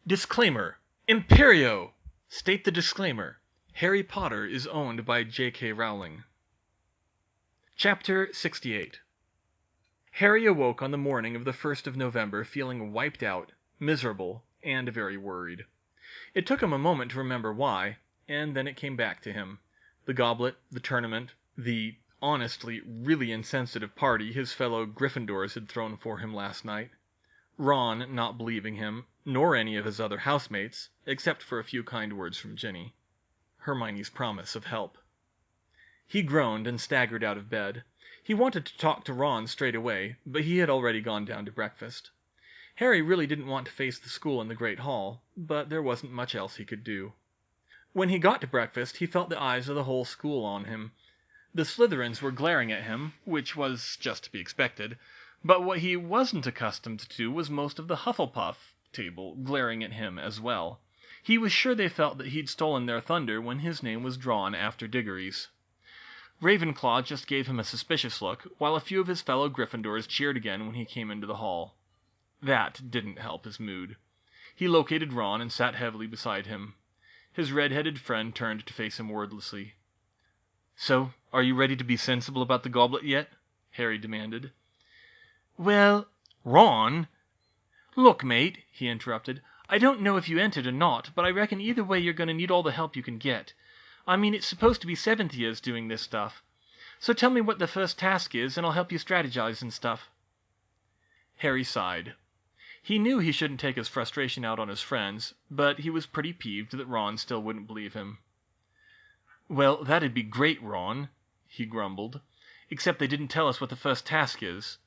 Disclaimer. Imperio! State the disclaimer. Harry Potter is owned by J.K. Rowling. Chapter 68. Harry awoke on the morning of the 1st of November feeling wiped out, miserable, and very worried. It took him a moment to remember why, and then it came back to him. The goblet, the tournament, the, honestly, really insensitive party his fellow Gryffindors had thrown for him last night. Ron not believing him, nor any of his other housemates, except for a few kind words from Ginny. Hermione's promise of help. He groaned and staggered out of bed. He wanted to talk to Ron straight away, but he had already gone down to breakfast. Harry really didn't want to face the school in the Great Hall, but there wasn't much else he could do. When he got to breakfast, he felt the eyes of the whole school on him. The Slytherins were glaring at him, which was just to be expected, but what he wasn't accustomed to was most of the Hufflepuff table glaring at him as well. He was sure they felt that he'd stolen their thunder when his name was drawn after Diggory's. Ravenclaw just gave him a suspicious look, while a few of his fellow Gryffindors cheered again when he came into the hall. That didn't help his mood. He located Ron and sat heavily beside him. His red-headed friend turned to face him wordlessly. "So, are you ready to be sensible about the goblet yet?" Harry demanded. "Well, Ron!" "Look, mate," he interrupted. "I don't know if you entered or not, but I reckon either way you're going to need all the help you can get. I mean, it's supposed to be 7th years doing this stuff. So tell me what the first task is, and I'll help you strategize and stuff." Harry sighed. He knew he shouldn't take his frustration out on his friends, but he was pretty peeved that Ron still wouldn't believe him. "Well, that'd be great, Ron," he grumbled. "Except they didn't tell us what the first task is."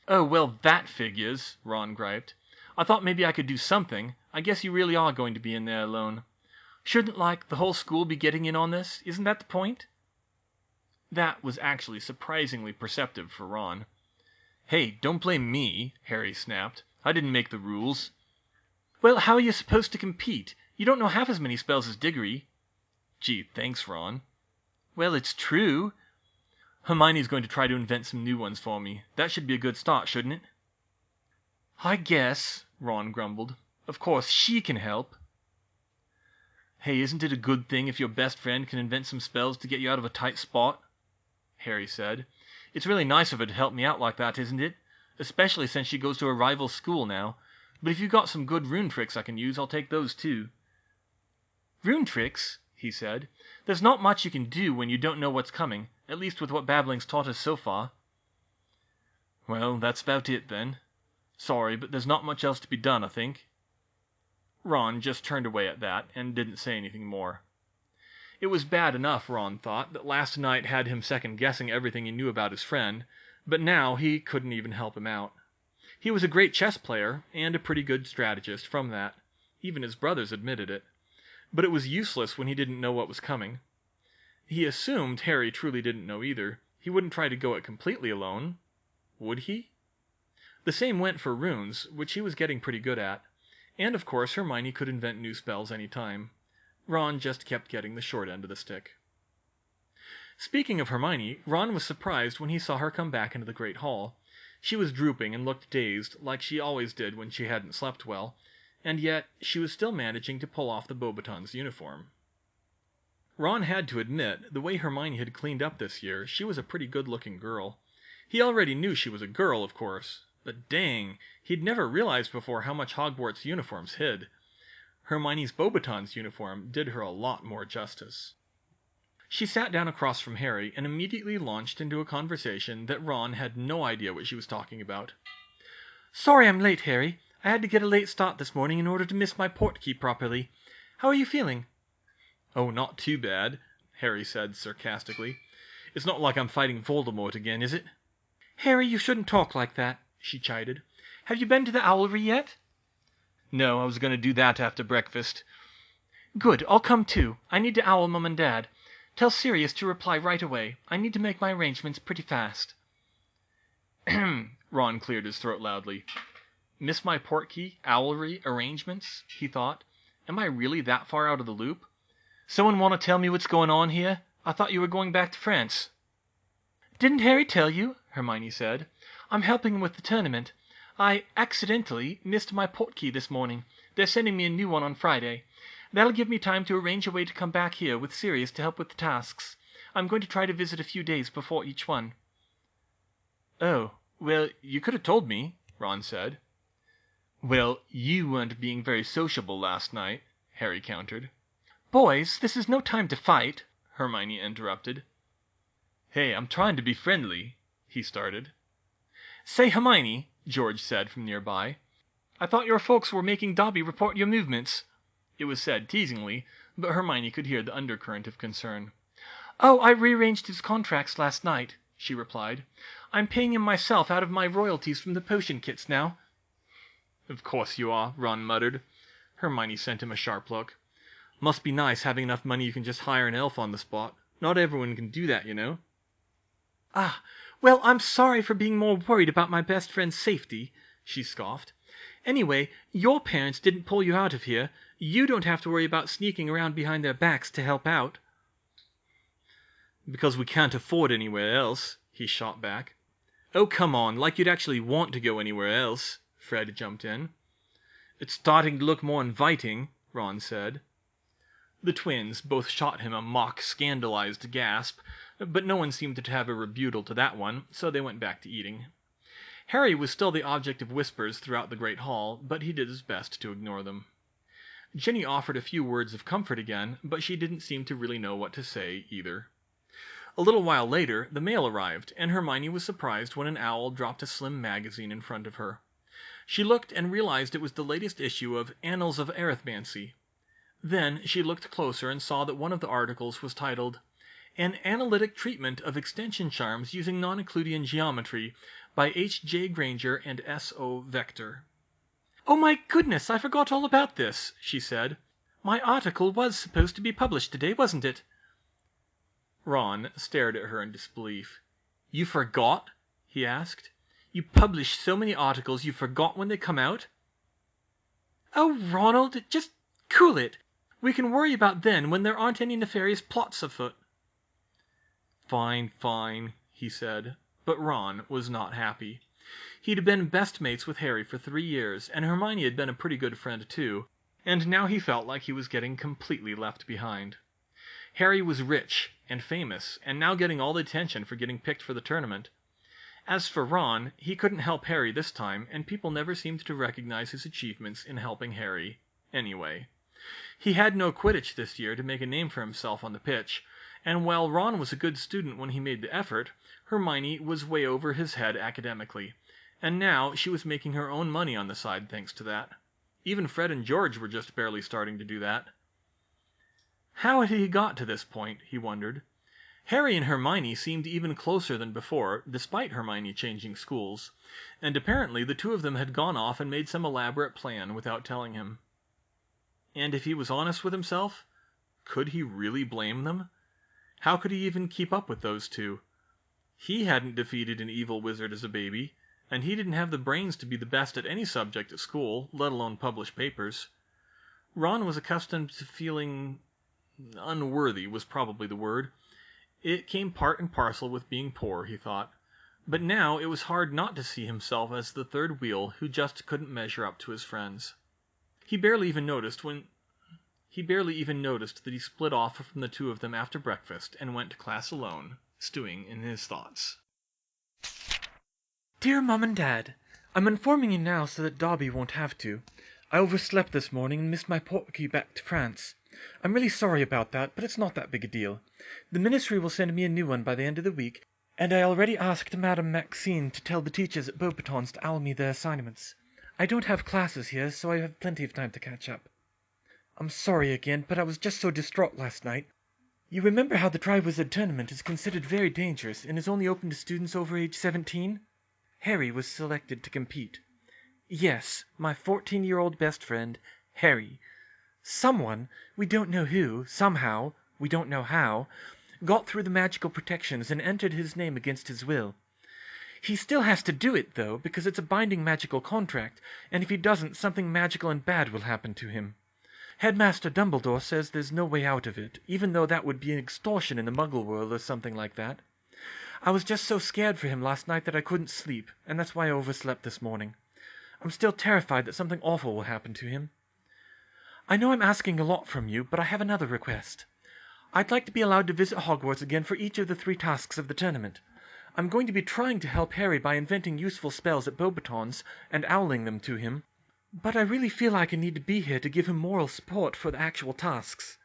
"Oh, well, that figures," Ron griped. "I thought maybe I could do something. I guess you really are going to be in there alone. Shouldn't, the whole school be getting in on this? Isn't that the point?" That was actually surprisingly perceptive for Ron. "Hey, don't blame me," Harry snapped. "I didn't make the rules." "Well, how are you supposed to compete? You don't know half as many spells as Diggory." "Gee, thanks, Ron." "Well, it's true." "Hermione's going to try to invent some new ones for me. That should be a good start, shouldn't it?" "I guess," Ron grumbled. "Of course, she can help." "Hey, isn't it a good thing if your best friend can invent some spells to get you out of a tight spot?" Harry said. "It's really nice of her to help me out like that, isn't it? Especially since she goes to a rival school now. But if you've got some good rune tricks I can use, I'll take those too." "Rune tricks?" he said. "There's not much you can do when you don't know what's coming, at least with what babbling's taught us so far." "Well, that's about it, then. Sorry, but there's not much else to be done, I think." Ron just turned away at that, and didn't say anything more. It was bad enough, Ron thought, that last night had him second-guessing everything he knew about his friend, but now he couldn't even help him out. He was a great chess player, and a pretty good strategist from that. Even his brothers admitted it. But it was useless when he didn't know what was coming. He assumed Harry truly didn't know either. He wouldn't try to go it completely alone. Would he? The same went for runes, which he was getting pretty good at. And of course Hermione could invent new spells any time. Ron just kept getting the short end of the stick. Speaking of Hermione, Ron was surprised when he saw her come back into the Great Hall. She was drooping and looked dazed, like she always did when she hadn't slept well, and yet she was still managing to pull off the Beauxbatons uniform. Ron had to admit, the way Hermione had cleaned up this year, she was a pretty good-looking girl. He already knew she was a girl, of course, but dang, he'd never realized before how much Hogwarts uniforms hid. Hermione's Beauxbatons uniform did her a lot more justice. She sat down across from Harry and immediately launched into a conversation that Ron had no idea what she was talking about. "Sorry I'm late, Harry. I had to get a late start this morning in order to miss my portkey properly. How are you feeling?" "Oh, not too bad," Harry said sarcastically. "It's not like I'm fighting Voldemort again, is it?" "Harry, you shouldn't talk like that," she chided. "Have you been to the Owlery yet?" "No, I was going to do that after breakfast." "Good, I'll come too. I need to owl Mum and Dad. Tell Sirius to reply right away. I need to make my arrangements pretty fast." Ahem. Ron cleared his throat loudly. "Miss my portkey, Owlery, arrangements?" he thought. "Am I really that far out of the loop? Someone want to tell me what's going on here? I thought you were going back to France." "Didn't Harry tell you?" Hermione said. "I'm helping him with the tournament. I accidentally missed my portkey this morning, They're sending me a new one on Friday. That'll give me time to arrange a way to come back here with Sirius to help with the tasks. I'm going to try to visit a few days before each one." "Oh, well, you could have told me," Ron said. "Well, you weren't being very sociable last night," Harry countered. "Boys, this is no time to fight," Hermione interrupted. "Hey, I'm trying to be friendly," he started. "Say, Hermione," George said from nearby, "I thought your folks were making Dobby report your movements." It was said teasingly, but Hermione could hear the undercurrent of concern. "Oh, I rearranged his contracts last night," she replied. "I'm paying him myself out of my royalties from the potion kits now." "Of course you are," Ron muttered. Hermione sent him a sharp look. "Must be nice having enough money you can just hire an elf on the spot. Not everyone can do that, you know." "Ah, well, I'm sorry for being more worried about my best friend's safety," she scoffed. "Anyway, your parents didn't pull you out of here. You don't have to worry about sneaking around behind their backs to help out." "Because we can't afford anywhere else," he shot back. "Oh, come on, like you'd actually want to go anywhere else," Fred jumped in. "It's starting to look more inviting," Ron said. The twins both shot him a mock scandalized gasp, but no one seemed to have a rebuttal to that one, so they went back to eating. Harry was still the object of whispers throughout the great hall, but he did his best to ignore them. Ginny offered a few words of comfort again, but she didn't seem to really know what to say, either. A little while later, the mail arrived, and Hermione was surprised when an owl dropped a slim magazine in front of her. She looked and realized it was the latest issue of Annals of Arithmancy. Then she looked closer and saw that one of the articles was titled, "An Analytic Treatment of Extension Charms Using Non-Euclidean Geometry by H.J. Granger and S.O. Vector." "Oh my goodness, I forgot all about this," she said. "My article was supposed to be published today, wasn't it?" Ron stared at her in disbelief. "You forgot?" he asked. "You publish so many articles you forgot when they come out?" "Oh, Ronald, just cool it. We can worry about then when there aren't any nefarious plots afoot." "Fine, fine," he said, but Ron was not happy. He'd been best mates with Harry for 3 years, and Hermione had been a pretty good friend too, and now he felt like he was getting completely left behind. Harry was rich and famous, and now getting all the attention for getting picked for the tournament. As for Ron, he couldn't help Harry this time, and people never seemed to recognize his achievements in helping Harry, anyway. He had no Quidditch this year to make a name for himself on the pitch, and while Ron was a good student when he made the effort, Hermione was way over his head academically, and now she was making her own money on the side thanks to that. Even Fred and George were just barely starting to do that. How had he got to this point, he wondered. Harry and Hermione seemed even closer than before, despite Hermione changing schools, and apparently the two of them had gone off and made some elaborate plan without telling him. And if he was honest with himself, could he really blame them? How could he even keep up with those two? He hadn't defeated an evil wizard as a baby, and he didn't have the brains to be the best at any subject at school, let alone publish papers. Ron was accustomed to feeling unworthy was probably the word. It came part and parcel with being poor, he thought. But now it was hard not to see himself as the third wheel who just couldn't measure up to his friends. He barely even noticed that he split off from the two of them after breakfast and went to class alone, stewing in his thoughts. Dear Mom and Dad, I'm informing you now so that Dobby won't have to. I overslept this morning and missed my portkey back to France. I'm really sorry about that, but it's not that big a deal. The ministry will send me a new one by the end of the week, and I already asked Madame Maxine to tell the teachers at Beauxbatons to owl me their assignments. I don't have classes here, so I have plenty of time to catch up. I'm sorry again, but I was just so distraught last night. You remember how the Triwizard Tournament is considered very dangerous and is only open to students over age 17? Harry was selected to compete. Yes, my 14-year-old best friend, Harry. Someone, we don't know who, somehow, we don't know how, got through the magical protections and entered his name against his will. He still has to do it, though, because it's a binding magical contract, and if he doesn't, something magical and bad will happen to him. Headmaster Dumbledore says there's no way out of it, even though that would be an extortion in the Muggle world or something like that. I was just so scared for him last night that I couldn't sleep, and that's why I overslept this morning. I'm still terrified that something awful will happen to him. I know I'm asking a lot from you, but I have another request. I'd like to be allowed to visit Hogwarts again for each of the 3 tasks of the tournament. I'm going to be trying to help Harry by inventing useful spells at Beauxbatons and owling them to him, but I really feel like I need to be here to give him moral support for the actual tasks.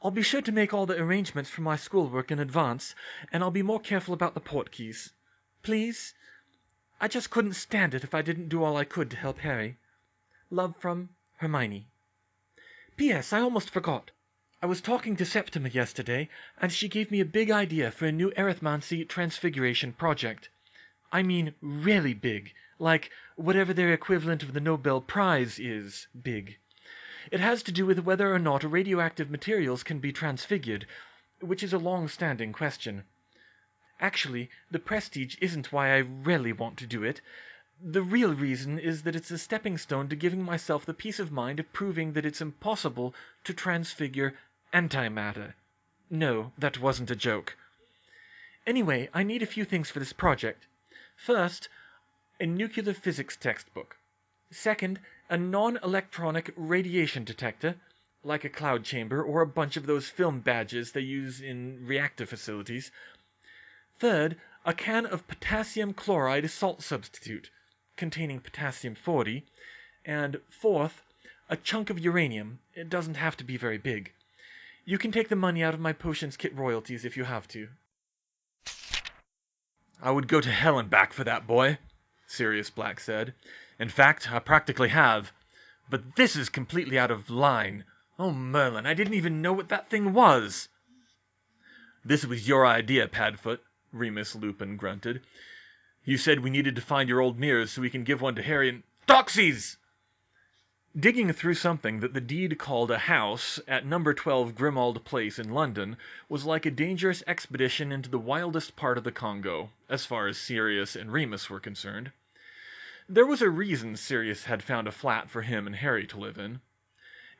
I'll be sure to make all the arrangements for my schoolwork in advance, and I'll be more careful about the portkeys. Please? I just couldn't stand it if I didn't do all I could to help Harry. Love from Hermione. P.S. I almost forgot. I was talking to Septima yesterday, and she gave me a big idea for a new Arithmancer transfiguration project. I mean really big, like whatever their equivalent of the Nobel Prize is big. It has to do with whether or not radioactive materials can be transfigured, which is a long-standing question. Actually, the prestige isn't why I really want to do it. The real reason is that it's a stepping stone to giving myself the peace of mind of proving that it's impossible to transfigure antimatter. No, that wasn't a joke. Anyway, I need a few things for this project. First, a nuclear physics textbook. Second, a non-electronic radiation detector, like a cloud chamber or a bunch of those film badges they use in reactor facilities. Third, a can of potassium chloride salt substitute, containing potassium 40. And fourth, a chunk of uranium. It doesn't have to be very big. You can take the money out of my potions kit royalties if you have to. I would go to hell and back for that boy, Sirius Black said. In fact, I practically have. But this is completely out of line. Oh, Merlin, I didn't even know what that thing was. This was your idea, Padfoot, Remus Lupin grunted. You said we needed to find your old mirrors so we can give one to Harry and... Doxies! Digging through something that the deed called a house at number 12 Grimald Place in London was like a dangerous expedition into the wildest part of the Congo, as far as Sirius and Remus were concerned. There was a reason Sirius had found a flat for him and Harry to live in.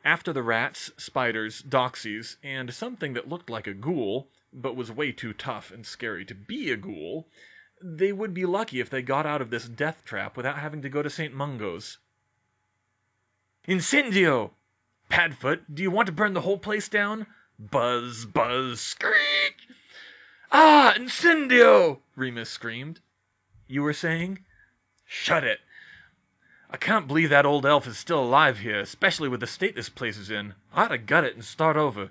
After the rats, spiders, doxies, and something that looked like a ghoul, but was way too tough and scary to be a ghoul, they would be lucky if they got out of this death trap without having to go to St. Mungo's. Incendio! Padfoot, do you want to burn the whole place down? Buzz, buzz, screech! Ah, incendio! Remus screamed. You were saying? Shut it! I can't believe that old elf is still alive here, especially with the state this place is in. I ought to gut it and start over.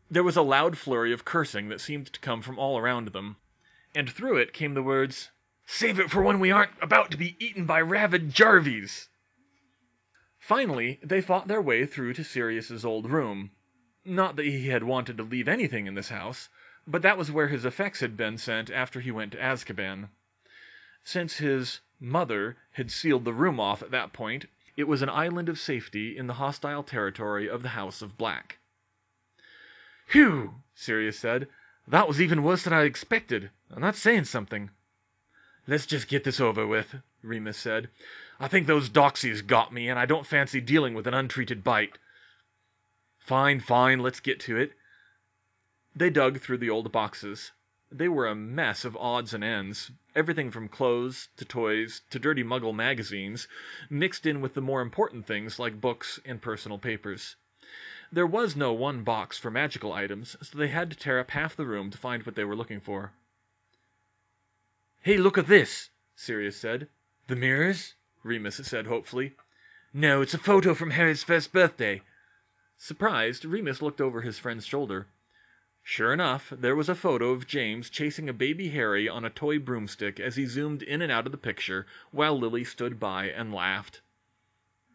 There was a loud flurry of cursing that seemed to come from all around them, and through it came the words, "Save it for when we aren't about to be eaten by rabid Jarvies!" Finally, they fought their way through to Sirius's old room. Not that he had wanted to leave anything in this house, but that was where his effects had been sent after he went to Azkaban. Since his mother had sealed the room off at that point, it was an island of safety in the hostile territory of the House of Black. "Phew!" Sirius said. "That was even worse than I expected, and that's saying something." "Let's just get this over with," Remus said. "I think those doxies got me, and I don't fancy dealing with an untreated bite." Fine, let's get to it." They dug through the old boxes. They were a mess of odds and ends, everything from clothes to toys to dirty Muggle magazines, mixed in with the more important things like books and personal papers. There was no one box for magical items, so they had to tear up half the room to find what they were looking for. "Hey, look at this," Sirius said. "The mirrors?" Remus said hopefully. "No, it's a photo from Harry's first birthday." Surprised, Remus looked over his friend's shoulder. Sure enough, there was a photo of James chasing a baby Harry on a toy broomstick as he zoomed in and out of the picture, while Lily stood by and laughed.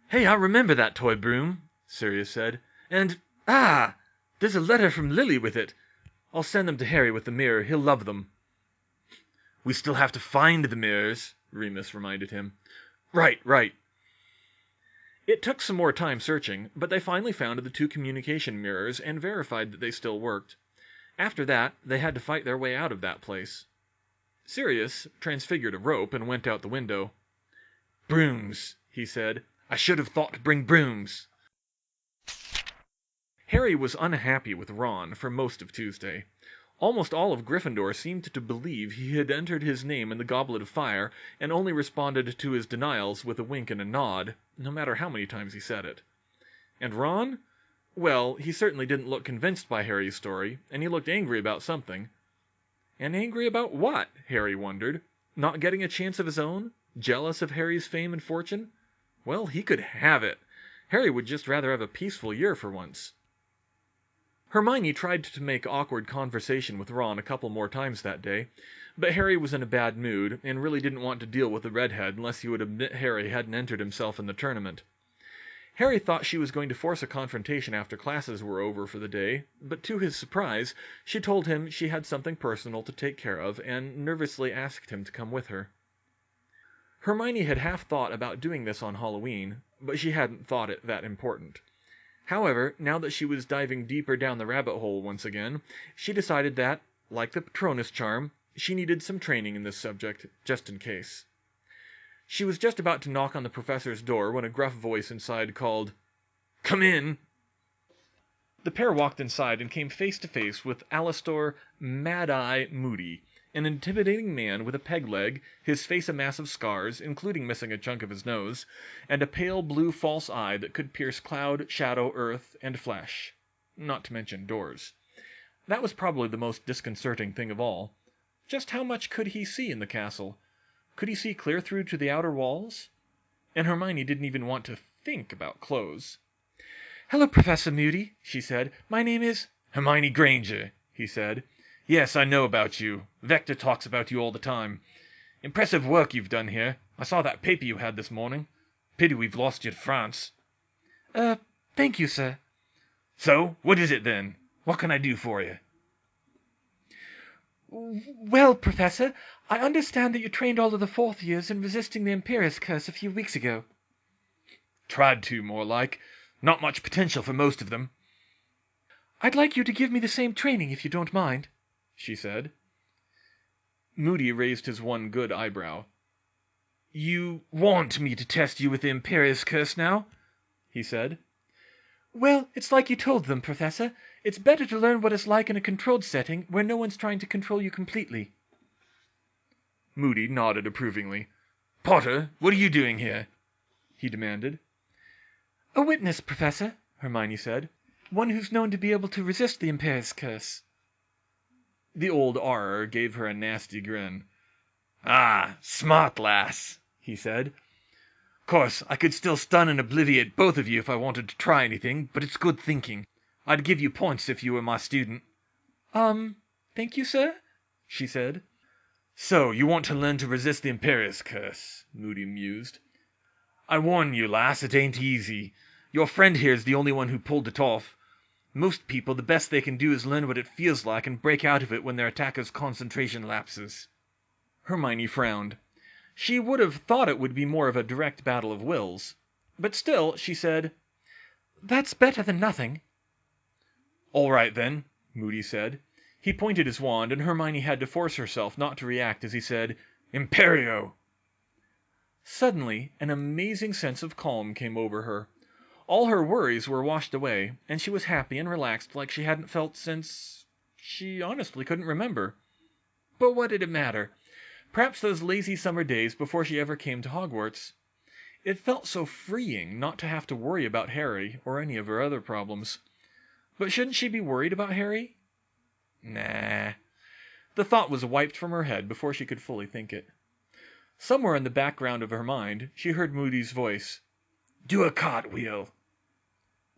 "Hey, I remember that toy broom," Sirius said. "And, there's a letter from Lily with it. I'll send them to Harry with the mirror. He'll love them." "We still have to find the mirrors," Remus reminded him. Right. It took some more time searching, but they finally found the 2 communication mirrors and verified that they still worked. After that, they had to fight their way out of that place. Sirius transfigured a rope and went out the window. "Brooms," he said. "I should have thought to bring brooms." Harry was unhappy with Ron for most of Tuesday. Almost all of Gryffindor seemed to believe he had entered his name in the Goblet of Fire, and only responded to his denials with a wink and a nod, no matter how many times he said it. And Ron? Well, he certainly didn't look convinced by Harry's story, and he looked angry about something. And angry about what? Harry wondered. Not getting a chance of his own? Jealous of Harry's fame and fortune? Well, he could have it. Harry would just rather have a peaceful year for once. Hermione tried to make awkward conversation with Ron a couple more times that day, but Harry was in a bad mood and really didn't want to deal with the redhead unless he would admit Harry hadn't entered himself in the tournament. Harry thought she was going to force a confrontation after classes were over for the day, but to his surprise, she told him she had something personal to take care of and nervously asked him to come with her. Hermione had half thought about doing this on Halloween, but she hadn't thought it that important. However, now that she was diving deeper down the rabbit hole once again, she decided that, like the Patronus charm, she needed some training in this subject, just in case. She was just about to knock on the professor's door when a gruff voice inside called, "Come in!" The pair walked inside and came face to face with Alastor Mad-Eye Moody, an intimidating man with a peg leg, his face a mass of scars, including missing a chunk of his nose, and a pale blue false eye that could pierce cloud, shadow, earth, and flesh. Not to mention doors. That was probably the most disconcerting thing of all. Just how much could he see in the castle? Could he see clear through to the outer walls? And Hermione didn't even want to think about clothes. "Hello, Professor Moody," she said. "My name is—" "Hermione Granger," he said. "Yes, I know about you. Vector talks about you all the time. Impressive work you've done here. I saw that paper you had this morning. Pity we've lost you to France." Thank you, sir." "So, what is it then? What can I do for you?" "Well, Professor, I understand that you trained all of the fourth years in resisting the Imperius curse a few weeks ago." "Tried to, more like. Not much potential for most of them." "I'd like you to give me the same training, if you don't mind," she said. Moody raised his one good eyebrow. "You want me to test you with the Imperius curse now?" he said. "Well, it's like you told them, Professor. It's better to learn what it's like in a controlled setting where no one's trying to control you completely." Moody nodded approvingly. "Potter, what are you doing here?" he demanded. "A witness, Professor," Hermione said. "One who's known to be able to resist the Imperius curse." The old R gave her a nasty grin. "Ah, smart lass," he said. "Course, I could still stun and obliviate both of you if I wanted to try anything, but it's good thinking. I'd give you points if you were my student." Thank you, sir," she said. "So, you want to learn to resist the Imperius curse," Moody mused. "I warn you, lass, it ain't easy. Your friend here's the only one who pulled it off. Most people, the best they can do is learn what it feels like and break out of it when their attacker's concentration lapses." Hermione frowned. She would have thought it would be more of a direct battle of wills. But still, she said, "That's better than nothing." "All right, then," Moody said. He pointed his wand, and Hermione had to force herself not to react as he said, "Imperio!" Suddenly, an amazing sense of calm came over her. All her worries were washed away, and she was happy and relaxed like she hadn't felt since... she honestly couldn't remember. But what did it matter? Perhaps those lazy summer days before she ever came to Hogwarts. It felt so freeing not to have to worry about Harry or any of her other problems. But shouldn't she be worried about Harry? Nah. The thought was wiped from her head before she could fully think it. Somewhere in the background of her mind, she heard Moody's voice. "Do a cartwheel."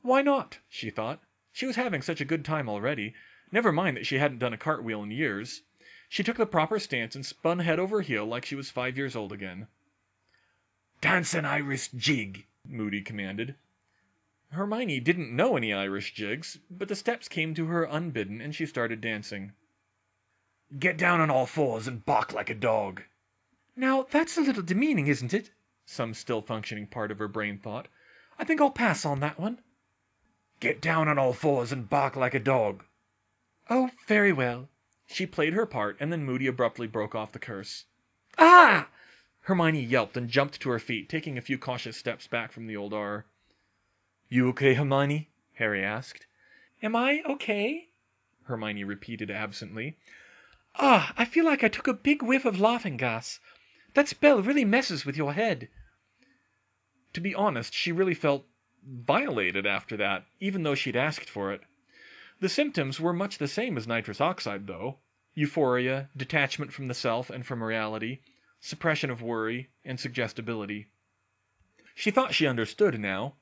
Why not? She thought. She was having such a good time already. Never mind that she hadn't done a cartwheel in years. She took the proper stance and spun head over heel like she was 5 years old again. "Dance an Irish jig," Moody commanded. Hermione didn't know any Irish jigs, but the steps came to her unbidden and she started dancing. "Get down on all fours and bark like a dog." "Now, that's a little demeaning, isn't it?" some still functioning part of her brain thought. "I think I'll pass on that one." "Get down on all fours and bark like a dog." "Oh, very well." She played her part, and then Moody abruptly broke off the curse. "Ah!" Hermione yelped and jumped to her feet, taking a few cautious steps back from the old R. "You okay, Hermione?" Harry asked. "Am I okay?" Hermione repeated absently. I feel like I took a big whiff of laughing gas. That spell really messes with your head." To be honest, she really felt violated after that, even though she'd asked for it. The symptoms were much the same as nitrous oxide, though. Euphoria, detachment from the self and from reality, suppression of worry, and suggestibility. She thought she understood now.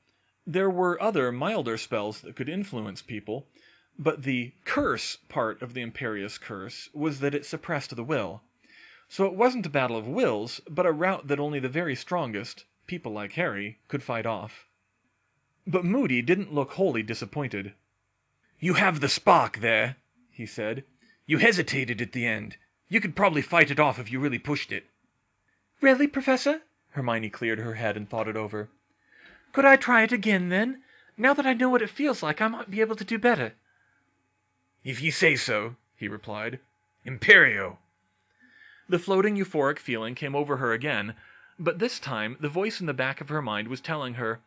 There were other, milder spells that could influence people, but the curse part of the Imperius curse was that it suppressed the will. So it wasn't a battle of wills, but a rout that only the very strongest, people like Harry, could fight off. But Moody didn't look wholly disappointed. "You have the spark there," he said. "You hesitated at the end. You could probably fight it off if you really pushed it." Really, Professor? Hermione cleared her head and thought it over. Could I try it again, then? Now that I know what it feels like, I might be able to do better. "If you say so," he replied. "Imperio!" The floating euphoric feeling came over her again, but this time the voice in the back of her mind was telling her,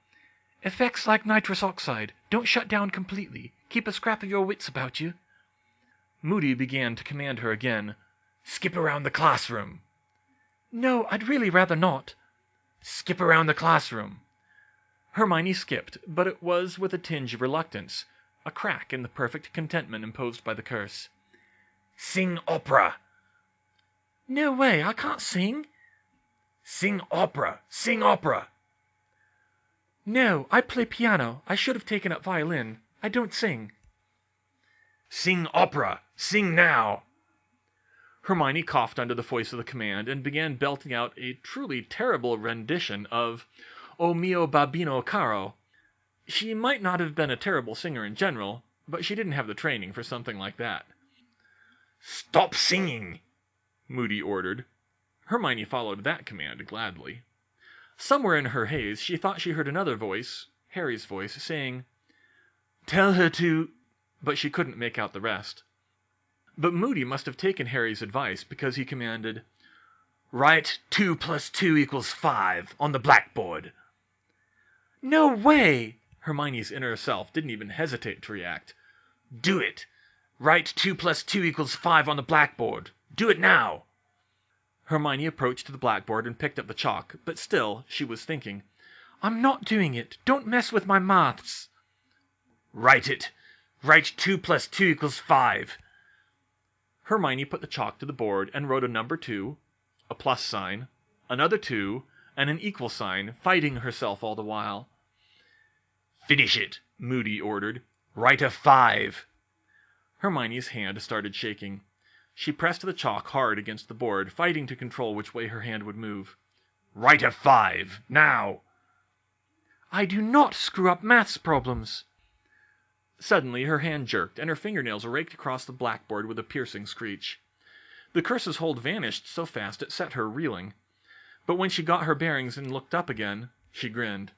"Effects like nitrous oxide. Don't shut down completely. Keep a scrap of your wits about you." Moody began to command her again. "Skip around the classroom." "No, I'd really rather not." "Skip around the classroom." Hermione skipped, but it was with a tinge of reluctance, a crack in the perfect contentment imposed by the curse. "Sing opera." "No way, I can't sing." "Sing opera! Sing opera!" "No, I play piano. I should have taken up violin. I don't sing." "Sing opera! Sing now!" Hermione coughed under the voice of the command and began belting out a truly terrible rendition of O mio babbino caro. She might not have been a terrible singer in general, but she didn't have the training for something like that. "Stop singing!" Moody ordered. Hermione followed that command gladly. Somewhere in her haze she thought she heard another voice, Harry's voice, saying, "Tell her to..." but she couldn't make out the rest. But Moody must have taken Harry's advice, because he commanded, "Write 2 + 2 = 5 on the blackboard." "No way!" Hermione's inner self didn't even hesitate to react. "Do it! Write 2 + 2 = 5 on the blackboard. Do it now!" Hermione approached the blackboard and picked up the chalk, but still she was thinking. "I'm not doing it. Don't mess with my maths." "Write it! Write 2 + 2 = 5." Hermione put the chalk to the board and wrote a number 2, a plus sign, another 2, and an equal sign, fighting herself all the while. "Finish it," Moody ordered. "Write a 5." Hermione's hand started shaking. She pressed the chalk hard against the board, fighting to control which way her hand would move. "Write a 5, now!" "I do not screw up maths problems." Suddenly her hand jerked, and her fingernails raked across the blackboard with a piercing screech. The curse's hold vanished so fast it set her reeling. But when she got her bearings and looked up again, she grinned.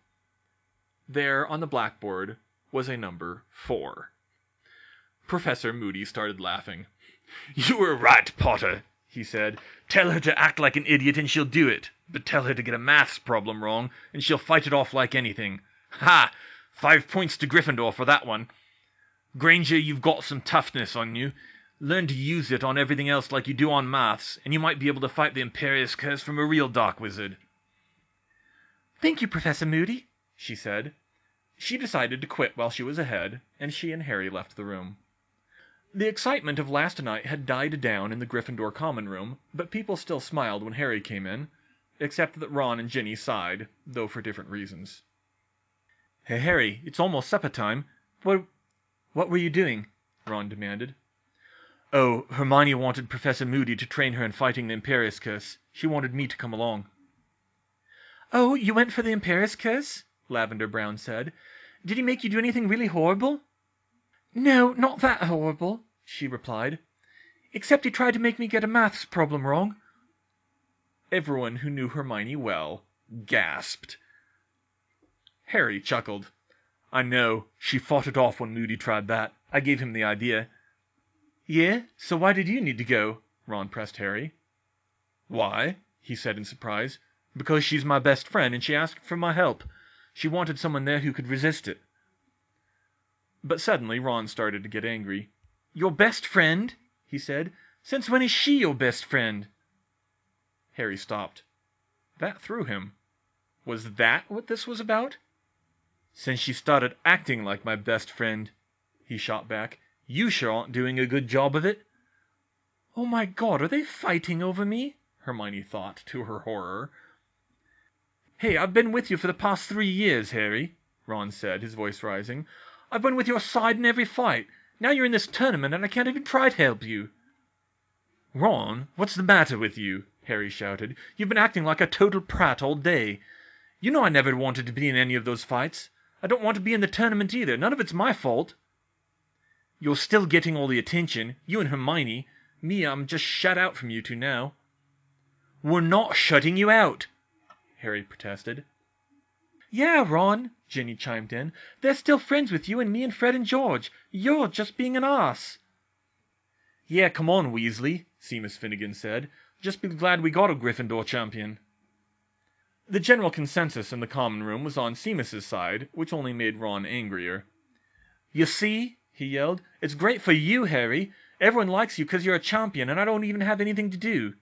There, on the blackboard, was a number 4. Professor Moody started laughing. "You were right, Potter," he said. "Tell her to act like an idiot and she'll do it. But tell her to get a maths problem wrong and she'll fight it off like anything. Ha! 5 points to Gryffindor for that one. Granger, you've got some toughness on you. Learn to use it on everything else like you do on maths, and you might be able to fight the Imperius curse from a real dark wizard." "Thank you, Professor Moody," she said. She decided to quit while she was ahead, and she and Harry left the room. The excitement of last night had died down in the Gryffindor common room, but people still smiled when Harry came in, except that Ron and Ginny sighed, though for different reasons. "Hey, Harry, it's almost supper time. What were you doing?" Ron demanded. "Oh, Hermione wanted Professor Moody to train her in fighting the Imperius curse. She wanted me to come along." "Oh, you went for the Imperius curse?" Lavender Brown said. "Did he make you do anything really horrible?" "No, not that horrible," she replied. "Except he tried to make me get a maths problem wrong." Everyone who knew Hermione well gasped. Harry chuckled. "I know. She fought it off when Moody tried that. I gave him the idea." "Yeah? So why did you need to go?" Ron pressed Harry. "Why?" he said in surprise. "Because she's my best friend and she asked for my help. She wanted someone there who could resist it." But suddenly Ron started to get angry. "Your best friend?" he said. "Since when is she your best friend?" Harry stopped. That threw him. Was that what this was about? Since she started acting like my best friend, he shot back. You sure aren't doing a good job of it. Oh my God, are they fighting over me? Hermione thought, to her horror. Hey, I've been with you for the past 3 years, Harry, Ron said, his voice rising. I've been with your side in every fight. Now you're in this tournament and I can't even try to help you. Ron, what's the matter with you? Harry shouted. You've been acting like a total prat all day. You know I never wanted to be in any of those fights. I don't want to be in the tournament either. None of it's my fault. You're still getting all the attention, you and Hermione. Me, I'm just shut out from you two now. We're not shutting you out, Harry protested. Yeah, Ron, Ginny chimed in. They're still friends with you and me and Fred and George. You're just being an ass. Yeah, come on, Weasley, Seamus Finnegan said. Just be glad we got a Gryffindor champion. The general consensus in the common room was on Seamus's side, which only made Ron angrier. You see, he yelled, it's great for you, Harry. Everyone likes you because you're a champion, and I don't even have anything to do.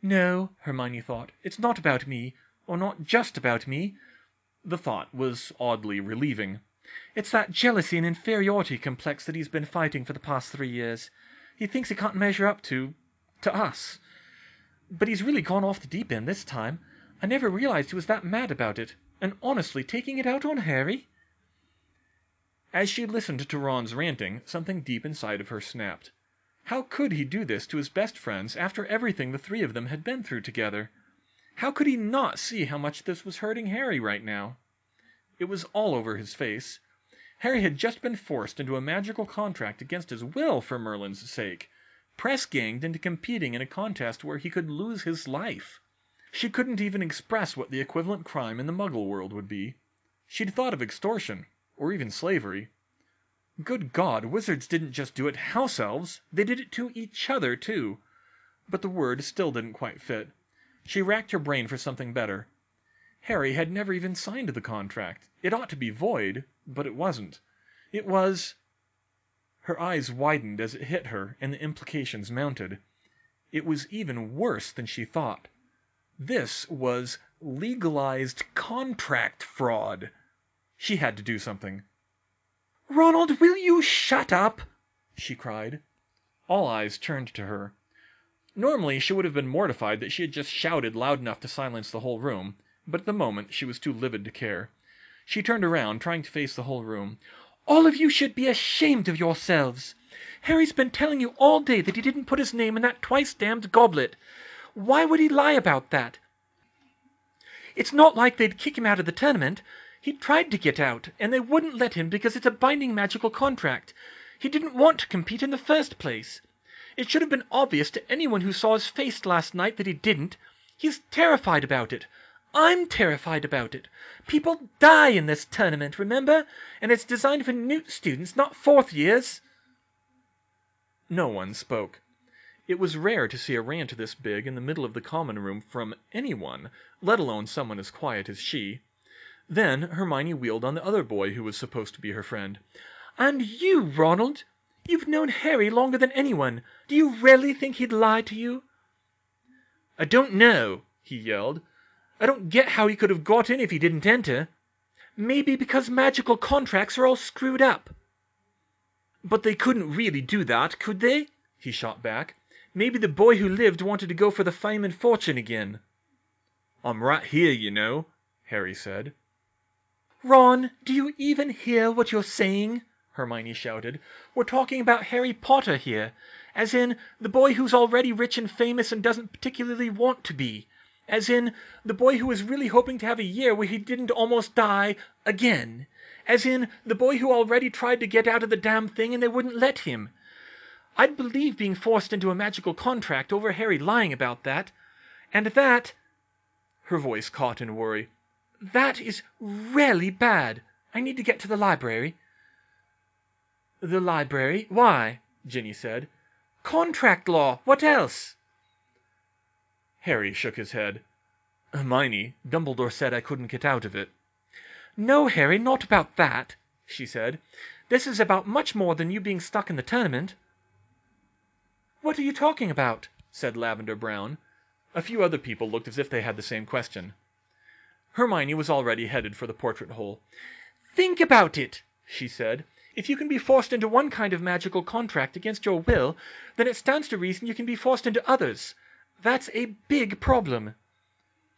No, Hermione thought, it's not about me, or not just about me. The thought was oddly relieving. It's that jealousy and inferiority complex that he's been fighting for the past 3 years. He thinks he can't measure up to us. But he's really gone off the deep end this time. I never realized he was that mad about it, and honestly taking it out on Harry. As she listened to Ron's ranting, something deep inside of her snapped. How could he do this to his best friends after everything the three of them had been through together? How could he not see how much this was hurting Harry right now? It was all over his face. Harry had just been forced into a magical contract against his will for Merlin's sake, press-ganged into competing in a contest where he could lose his life. She couldn't even express what the equivalent crime in the Muggle world would be. She'd thought of extortion, or even slavery. Good God, wizards didn't just do it to house elves, they did it to each other, too. But the word still didn't quite fit. She racked her brain for something better. Harry had never even signed the contract. It ought to be void, but it wasn't. It was... Her eyes widened as it hit her, and the implications mounted. It was even worse than she thought. This was legalized contract fraud. She had to do something. "Ronald, will you shut up?" she cried. All eyes turned to her. Normally she would have been mortified that she had just shouted loud enough to silence the whole room, but at the moment she was too livid to care. She turned around, trying to face the whole room. "All of you should be ashamed of yourselves. Harry's been telling you all day that he didn't put his name in that twice-damned goblet. Why would he lie about that? It's not like they'd kick him out of the tournament. He tried to get out, and they wouldn't let him because it's a binding magical contract. He didn't want to compete in the first place. It should have been obvious to anyone who saw his face last night that he didn't. He's terrified about it. I'm terrified about it. People die in this tournament, remember? And it's designed for Newt students, not fourth years." No one spoke. It was rare to see a rant this big in the middle of the common room from anyone, let alone someone as quiet as she. Then Hermione wheeled on the other boy who was supposed to be her friend. "And you, Ronald? You've known Harry longer than anyone. Do you really think he'd lie to you?" "I don't know," he yelled. "I don't get how he could have got in if he didn't enter." "Maybe because magical contracts are all screwed up." "But they couldn't really do that, could they?" he shot back. "Maybe the boy who lived wanted to go for the fame and fortune again." "I'm right here, you know," Harry said. "Ron, do you even hear what you're saying?" Hermione shouted. "We're talking about Harry Potter here. As in, the boy who's already rich and famous and doesn't particularly want to be. As in, the boy who was really hoping to have a year where he didn't almost die again. As in, the boy who already tried to get out of the damn thing and they wouldn't let him. I'd believe being forced into a magical contract over Harry lying about that. And that..." Her voice caught in worry. "That is really bad. I need to get to the library." "The library? Why?" Ginny said. "Contract law. What else?" Harry shook his head. "Hermione, Dumbledore said I couldn't get out of it." "No, Harry, not about that," she said. "This is about much more than you being stuck in the tournament." "What are you talking about?" said Lavender Brown. A few other people looked as if they had the same question. Hermione was already headed for the portrait hole. "Think about it," she said. "If you can be forced into one kind of magical contract against your will, then it stands to reason you can be forced into others. That's a big problem."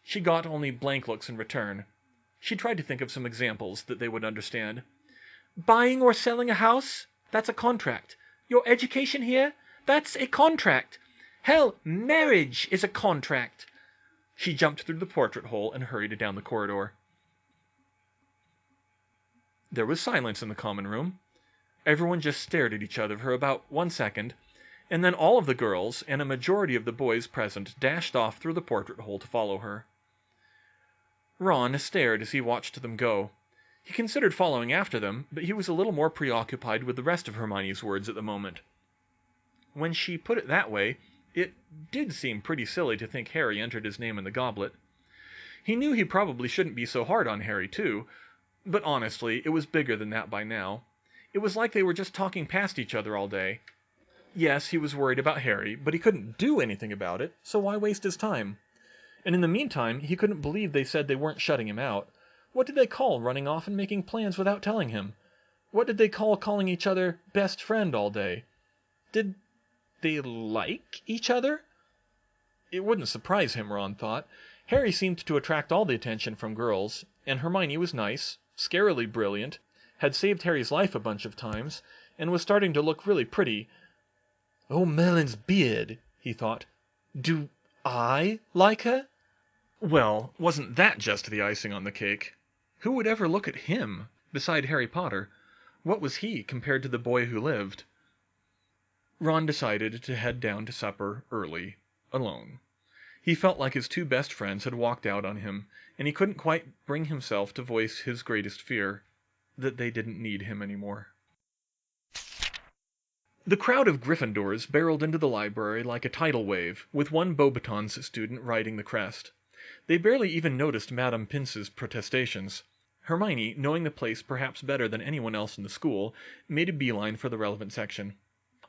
She got only blank looks in return. She tried to think of some examples that they would understand. "Buying or selling a house? That's a contract. Your education here? That's a contract. Hell, marriage is a contract." She jumped through the portrait hole and hurried down the corridor. There was silence in the common room. Everyone just stared at each other for about 1 second, and then all of the girls and a majority of the boys present dashed off through the portrait hole to follow her. Ron stared as he watched them go. He considered following after them, but he was a little more preoccupied with the rest of Hermione's words at the moment. When she put it that way, it did seem pretty silly to think Harry entered his name in the goblet. He knew he probably shouldn't be so hard on Harry, too, but honestly, it was bigger than that by now. It was like they were just talking past each other all day. Yes, he was worried about Harry, but he couldn't do anything about it, so why waste his time? And in the meantime, he couldn't believe they said they weren't shutting him out. What did they call running off and making plans without telling him? What did they call calling each other best friend all day? Did they like each other? It wouldn't surprise him, Ron thought. Harry seemed to attract all the attention from girls, and Hermione was nice, scarily brilliant, had saved Harry's life a bunch of times, and was starting to look really pretty. "Oh, Merlin's beard," he thought. "Do I like her?" Well, wasn't that just the icing on the cake? Who would ever look at him, beside Harry Potter? What was he compared to the boy who lived? Ron decided to head down to supper early, alone. He felt like his two best friends had walked out on him, and he couldn't quite bring himself to voice his greatest fear, that they didn't need him anymore. The crowd of Gryffindors barreled into the library like a tidal wave, with one Beauxbatons student riding the crest. They barely even noticed Madame Pince's protestations. Hermione, knowing the place perhaps better than anyone else in the school, made a beeline for the relevant section.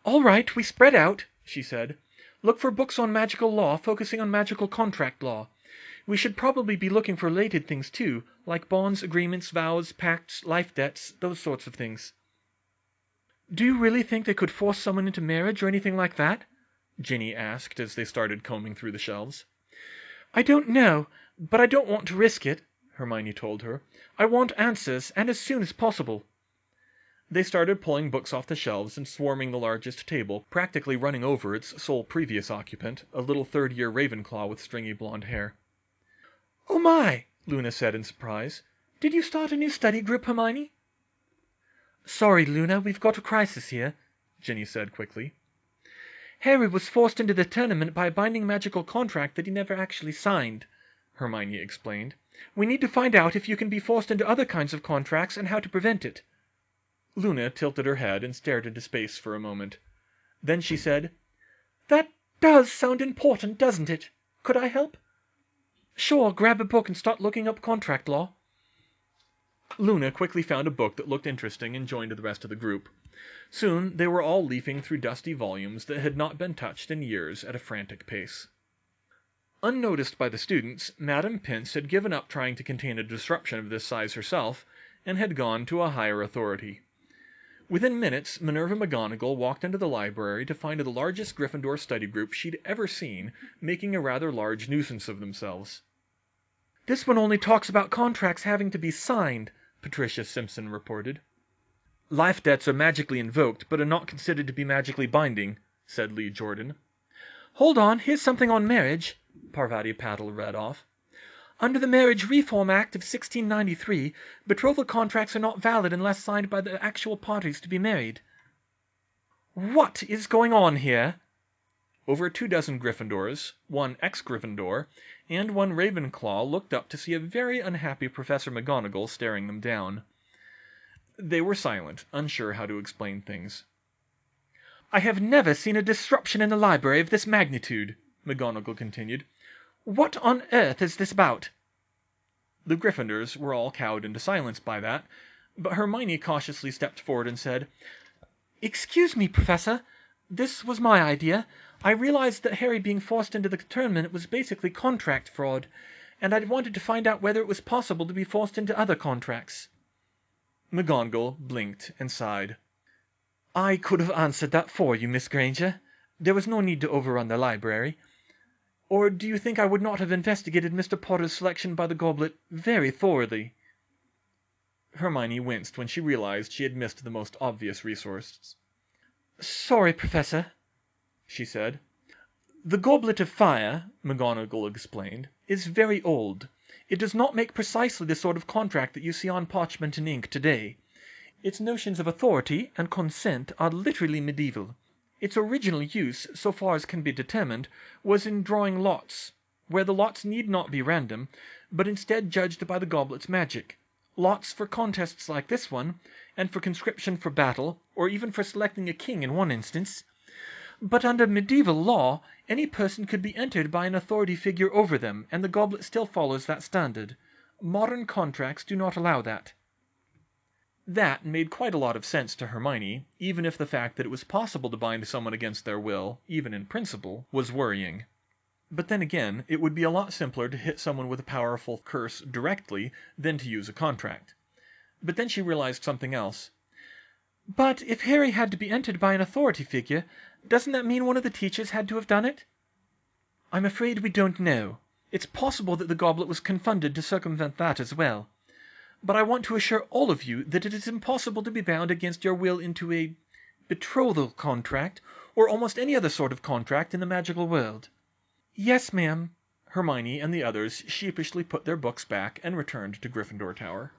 "All right, we spread out," she said. "Look for books on magical law, focusing on magical contract law. We should probably be looking for related things too, like bonds, agreements, vows, pacts, life debts, those sorts of things." "Do you really think they could force someone into marriage or anything like that?" Ginny asked as they started combing through the shelves. "I don't know, but I don't want to risk it," Hermione told her. "I want answers, and as soon as possible." They started pulling books off the shelves and swarming the largest table, practically running over its sole previous occupant, a little third-year Ravenclaw with stringy blonde hair. "Oh my!" Luna said in surprise. "Did you start a new study group, Hermione?" "Sorry, Luna, we've got a crisis here," Ginny said quickly. "Harry was forced into the tournament by a binding magical contract that he never actually signed," Hermione explained. "We need to find out if you can be forced into other kinds of contracts and how to prevent it." Luna tilted her head and stared into space for a moment. Then she said, "That does sound important, doesn't it? Could I help?" "Sure, grab a book and start looking up contract law." Luna quickly found a book that looked interesting and joined the rest of the group. Soon they were all leafing through dusty volumes that had not been touched in years at a frantic pace. Unnoticed by the students, Madame Pince had given up trying to contain a disruption of this size herself, and had gone to a higher authority. Within minutes, Minerva McGonagall walked into the library to find the largest Gryffindor study group she'd ever seen, making a rather large nuisance of themselves. "This one only talks about contracts having to be signed," Patricia Simpson reported. "Life debts are magically invoked, but are not considered to be magically binding," said Lee Jordan. "Hold on, here's something on marriage," Parvati Patil read off. "Under the Marriage Reform Act of 1693, betrothal contracts are not valid unless signed by the actual parties to be married." "What is going on here?" Over 24 Gryffindors, 1 ex-Gryffindor, and 1 Ravenclaw looked up to see a very unhappy Professor McGonagall staring them down. They were silent, unsure how to explain things. "I have never seen a disruption in the library of this magnitude," McGonagall continued. "What on earth is this about?" The Gryffindors were all cowed into silence by that, but Hermione cautiously stepped forward and said, "Excuse me, Professor. This was my idea. I realized that Harry being forced into the tournament was basically contract fraud, and I wanted to find out whether it was possible to be forced into other contracts." McGonagall blinked and sighed. "I could have answered that for you, Miss Granger. There was no need to overrun the library. Or do you think I would not have investigated Mr. Potter's selection by the goblet very thoroughly?" Hermione winced when she realized she had missed the most obvious resource. "Sorry, Professor," she said. "The Goblet of Fire," McGonagall explained, "is very old. It does not make precisely the sort of contract that you see on parchment and ink today. Its notions of authority and consent are literally medieval. Its original use, so far as can be determined, was in drawing lots, where the lots need not be random, but instead judged by the goblet's magic. Lots for contests like this one, and for conscription for battle, or even for selecting a king in one instance. But under medieval law, any person could be entered by an authority figure over them, and the goblet still follows that standard. Modern contracts do not allow that." That made quite a lot of sense to Hermione, even if the fact that it was possible to bind someone against their will, even in principle, was worrying. But then again, it would be a lot simpler to hit someone with a powerful curse directly than to use a contract. But then she realized something else. "But if Harry had to be entered by an authority figure, doesn't that mean one of the teachers had to have done it?" "I'm afraid we don't know. It's possible that the goblet was confounded to circumvent that as well. But I want to assure all of you that it is impossible to be bound against your will into a betrothal contract, or almost any other sort of contract in the magical world." "Yes, ma'am." Hermione and the others sheepishly put their books back and returned to Gryffindor Tower.